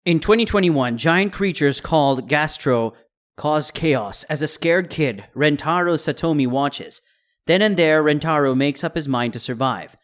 In 2021, giant creatures called Gastro caused chaos as a scared kid, Rentaro Satomi, watches. Then and there, Rentaro makes up his mind to survive.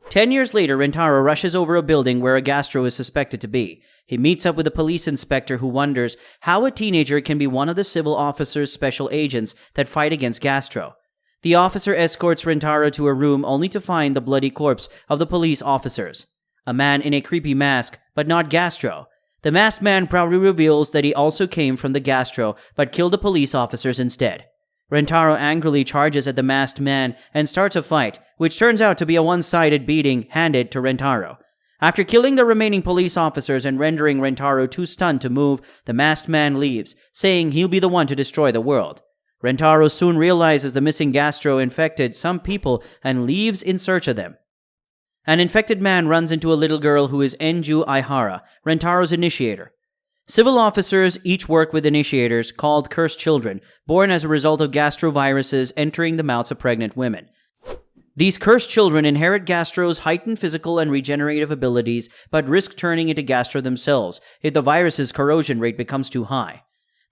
10 years later, Rentaro rushes over a building where a Gastro is suspected to be. He meets up with a police inspector who wonders how a teenager can be one of the civil officer's special agents that fight against Gastro. The officer escorts Rentaro to a room only to find the bloody corpse of the police officers. A man in a creepy mask, but not Gastro. The masked man proudly reveals that he also came from the Gastro, but killed the police officers instead. Rentaro angrily charges at the masked man and starts a fight, which turns out to be a one-sided beating handed to Rentaro. After killing the remaining police officers and rendering Rentaro too stunned to move, the masked man leaves, saying he'll be the one to destroy the world. Rentaro soon realizes the missing Gastro infected some people and leaves in search of them. An infected man runs into a little girl who is Enju Aihara, Rentaro's initiator. Civil officers each work with initiators called cursed children, born as a result of gastroviruses entering the mouths of pregnant women. These cursed children inherit Gastro's heightened physical and regenerative abilities, but risk turning into Gastro themselves if the virus's corrosion rate becomes too high.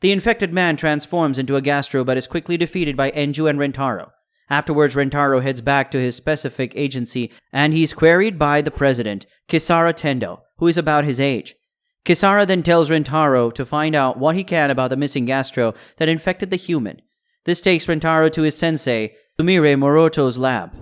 The infected man transforms into a Gastro but is quickly defeated by Enju and Rentaro. Afterwards, Rentaro heads back to his specific agency, and he's queried by the president, Kisara Tendo, who is about his age. Kisara then tells Rentaro to find out what he can about the missing Gastro that infected the human. This takes Rentaro to his sensei, Sumire Moroto's lab.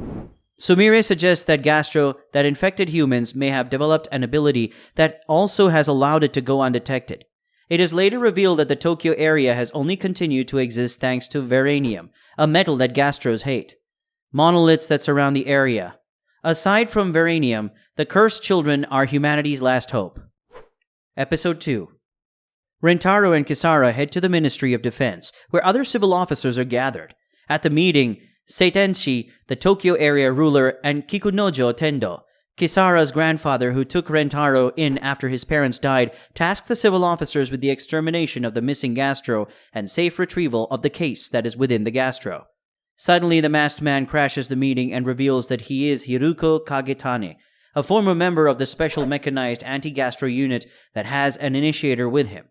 Sumire suggests that Gastro that infected humans may have developed an ability that also has allowed it to go undetected. It is later revealed that the Tokyo area has only continued to exist thanks to Veranium, a metal that Gastros hate. Monoliths that surround the area. Aside from Veranium, the cursed children are humanity's last hope. Episode 2. Rentaro and Kisara head to the Ministry of Defense, where other civil officers are gathered. At the meeting, Seitenshi, the Tokyo area ruler, and Kikunojo Tendo, Kisara's grandfather who took Rentaro in after his parents died, task the civil officers with the extermination of the missing Gastro and safe retrieval of the case that is within the Gastro. Suddenly, the masked man crashes the meeting and reveals that he is Hiruko Kagetane, a former member of the special mechanized anti-Gastro unit that has an initiator with him.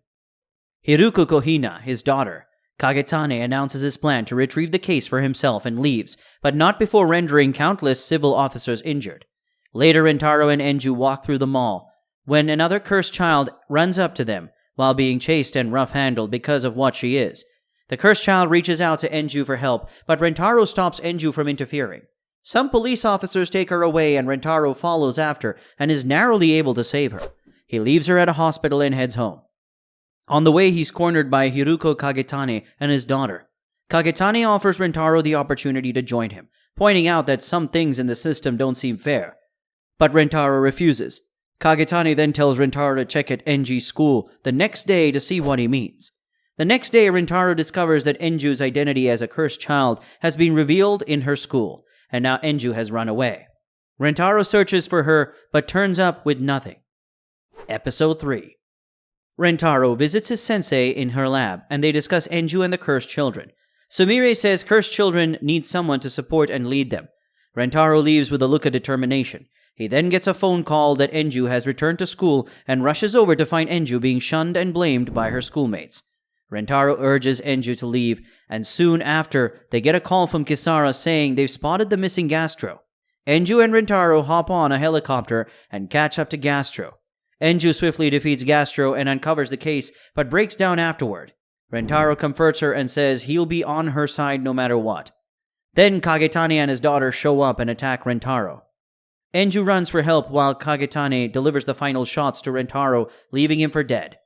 Hiruko Kohina, his daughter. Kagetane announces his plan to retrieve the case for himself and leaves, but not before rendering countless civil officers injured. Later, Rentaro and Enju walk through the mall, when another cursed child runs up to them while being chased and rough-handled because of what she is. The cursed child reaches out to Enju for help, but Rentaro stops Enju from interfering. Some police officers take her away and Rentaro follows after and is narrowly able to save her. He leaves her at a hospital and heads home. On the way, he's cornered by Hiruko Kagetane and his daughter. Kagetane offers Rentaro the opportunity to join him, pointing out that some things in the system don't seem fair. But Rentaro refuses. Kagetane then tells Rentaro to check at Enji's school the next day to see what he means. The next day, Rentaro discovers that Enju's identity as a cursed child has been revealed in her school, and now Enju has run away. Rentaro searches for her, but turns up with nothing. Episode 3. Rentaro visits his sensei in her lab, and they discuss Enju and the cursed children. Sumire says cursed children need someone to support and lead them. Rentaro leaves with a look of determination. He then gets a phone call that Enju has returned to school and rushes over to find Enju being shunned and blamed by her schoolmates. Rentaro urges Enju to leave, and soon after, they get a call from Kisara saying they've spotted the missing Gastro. Enju and Rentaro hop on a helicopter and catch up to Gastro. Enju swiftly defeats Gastro and uncovers the case, but breaks down afterward. Rentaro comforts her and says he'll be on her side no matter what. Then Kagetane and his daughter show up and attack Rentaro. Enju runs for help while Kagetane delivers the final shots to Rentaro, leaving him for dead.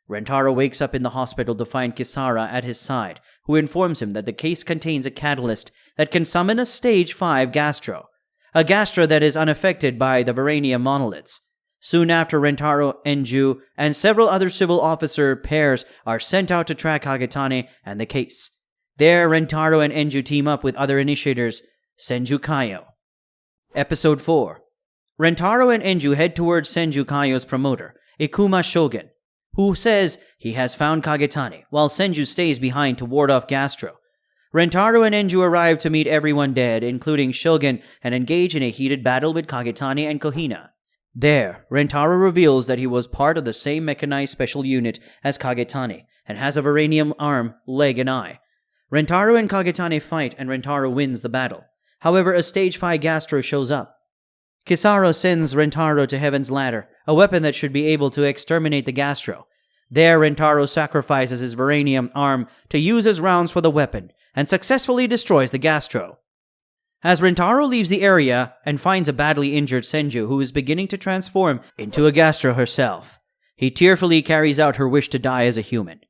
Rentaro wakes up in the hospital to find Kisara at his side, who informs him that the case contains a catalyst that can summon a Stage 5 Gastro, a Gastro that is unaffected by the Veranium monoliths. Soon after, Rentaro, Enju, and several other civil officer pairs are sent out to track Kagetane and the case. There, Rentaro and Enju team up with other initiators, Senju Kaio. Episode 4. Rentaro and Enju head towards Senju Kaio's promoter, Ikuma Shogun, who says he has found Kagetane, while Senju stays behind to ward off Gastro. Rentaro and Enju arrive to meet everyone dead, including Shogun, and engage in a heated battle with Kagetane and Kohina. There, Rentaro reveals that he was part of the same mechanized special unit as Kagetane and has a Varanium arm, leg, and eye. Rentaro and Kagetane fight and Rentaro wins the battle. However, a Stage 5 Gastrea shows up. Kisara sends Rentaro to Heaven's Ladder, a weapon that should be able to exterminate the Gastrea. There, Rentaro sacrifices his Varanium arm to use as rounds for the weapon and successfully destroys the Gastrea. As Rentaro leaves the area and finds a badly injured Senju who is beginning to transform into a Gastrea herself, he tearfully carries out her wish to die as a human.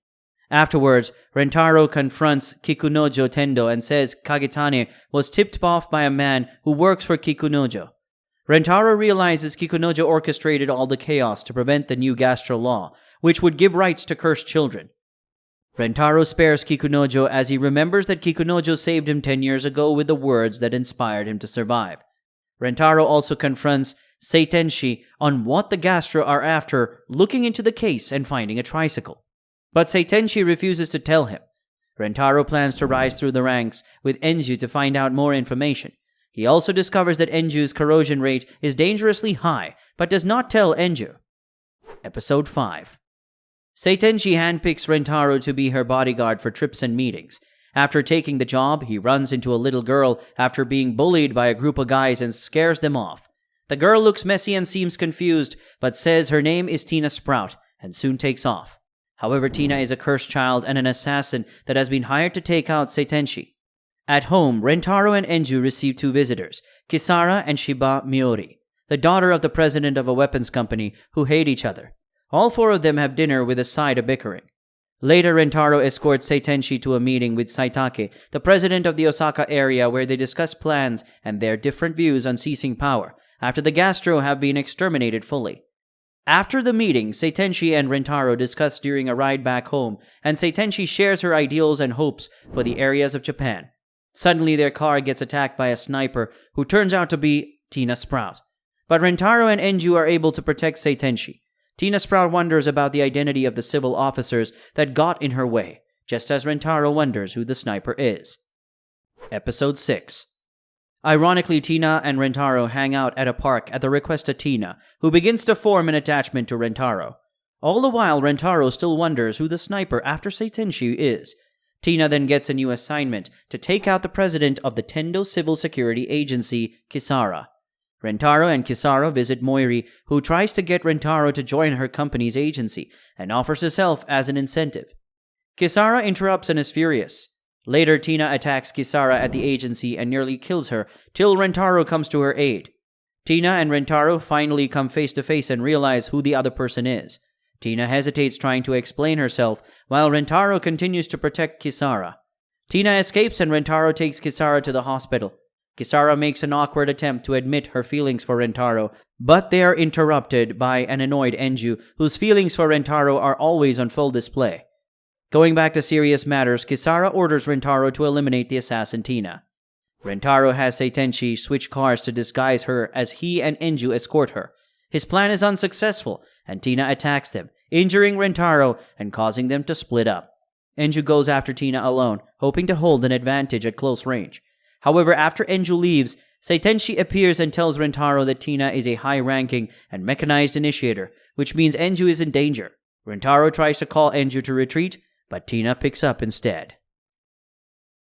Afterwards, Rentaro confronts Kikunojo Tendo and says Kagetane was tipped off by a man who works for Kikunojo. Rentaro realizes Kikunojo orchestrated all the chaos to prevent the new Gastrea law, which would give rights to cursed children. Rentaro spares Kikunojo as he remembers that Kikunojo saved him 10 years ago with the words that inspired him to survive. Rentaro also confronts Seitenshi on what the Gastrea are after, looking into the case and finding a tricycle. But Seitenshi refuses to tell him. Rentaro plans to rise through the ranks with Enju to find out more information. He also discovers that Enju's corrosion rate is dangerously high, but does not tell Enju. Episode 5. Seitenshi handpicks Rentaro to be her bodyguard for trips and meetings. After taking the job, he runs into a little girl after being bullied by a group of guys and scares them off. The girl looks messy and seems confused, but says her name is Tina Sprout and soon takes off. However, Tina is a cursed child and an assassin that has been hired to take out Seitenshi. At home, Rentaro and Enju receive 2 visitors, Kisara and Shiba Miori, the daughter of the president of a weapons company who hate each other. All 4 of them have dinner with a side of bickering. Later, Rentaro escorts Seitenshi to a meeting with Saitake, the president of the Osaka area, where they discuss plans and their different views on seizing power after the Gastrea have been exterminated fully. After the meeting, Seitenshi and Rentaro discuss during a ride back home, and Seitenshi shares her ideals and hopes for the areas of Japan. Suddenly, their car gets attacked by a sniper who turns out to be Tina Sprout. But Rentaro and Enju are able to protect Seitenshi. Tina Sprout wonders about the identity of the civil officers that got in her way, just as Rentaro wonders who the sniper is. Episode 6. Ironically, Tina and Rentaro hang out at a park at the request of Tina, who begins to form an attachment to Rentaro. All the while, Rentaro still wonders who the sniper after Seitenshi is. Tina then gets a new assignment to take out the president of the Tendo Civil Security Agency, Kisara. Rentaro and Kisara visit Moiri, who tries to get Rentaro to join her company's agency and offers herself as an incentive. Kisara interrupts and is furious. Later, Tina attacks Kisara at the agency and nearly kills her till Rentaro comes to her aid. Tina and Rentaro finally come face to face and realize who the other person is. Tina hesitates trying to explain herself while Rentaro continues to protect Kisara. Tina escapes and Rentaro takes Kisara to the hospital. Kisara makes an awkward attempt to admit her feelings for Rentaro, but they are interrupted by an annoyed Enju, whose feelings for Rentaro are always on full display. Going back to serious matters, Kisara orders Rentaro to eliminate the assassin Tina. Rentaro has Seitenshi switch cars to disguise her as he and Enju escort her. His plan is unsuccessful, and Tina attacks them, injuring Rentaro and causing them to split up. Enju goes after Tina alone, hoping to hold an advantage at close range. However, after Enju leaves, Seitenshi appears and tells Rentaro that Tina is a high-ranking and mechanized initiator, which means Enju is in danger. Rentaro tries to call Enju to retreat, but Tina picks up instead.